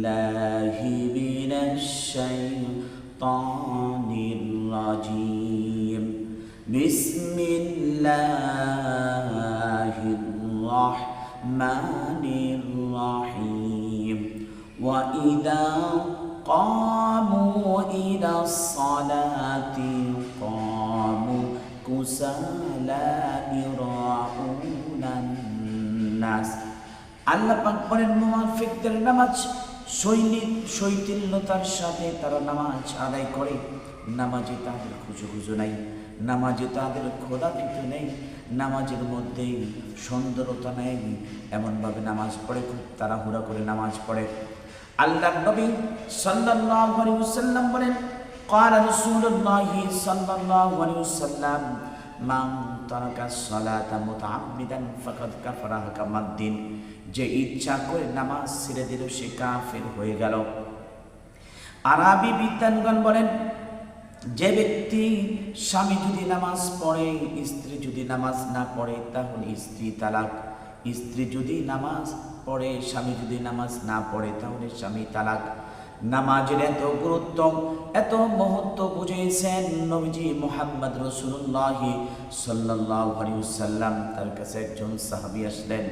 বিল্লাহি মিনাশ শাইতানির রাজিম বিসমিল্লাহির রাহমানির রাহিম ওয়া ইযা قاموا إلى الصلاة قاموا كسالى يراءون الناس আল্লাহ পাক বলেন মুনাফিকদের নামাজ শৈথিল্যতার সাথে তারা নামাজ আদায় করে। নামাজে তাদের খুশু নাই, নামাজে তাদের খোদাফিত নেই, নামাজের মধ্যে সুন্দরতা নেই, এমনভাবে নামাজ পড়ে, খুব তাড়াহুড়া করে নামাজ পড়ে। আল্লাহর নবী সাল্লাল্লাহু আলাইহি ওয়াসাল্লাম বলেন, ক্বালা রাসূলুল্লাহ সাল্লাল্লাহু আলাইহি ওয়াসাল্লাম মান তারাকা সালাতা মুতাআম্মিদান ফাকাদ কাফারা কামাদ্দিন, যে ইচ্ছা করে নামাজ ছেড়ে দিল সে কাফের হয়ে গেল। আরবি বিদ্বানগণ বলেন, যে ব্যক্তি স্বামী যদি নামাজ পড়ে, স্ত্রী যদি নামাজ না পড়ে তাহলে স্ত্রী তালাক, স্ত্রী যদি নামাজ পড়ে স্বামী যদি নামাজ না পড়ে তাহলে স্বামী তালাক। নামাজের এত গুরুত্ব, এত মহত্ব বুঝিয়েছেন নবীজি মুহাম্মদ রাসূলুল্লাহ সাল্লাল্লাহু আলাইহি ওয়াসাল্লাম। তার কাছে একজন সাহাবী আসলেন,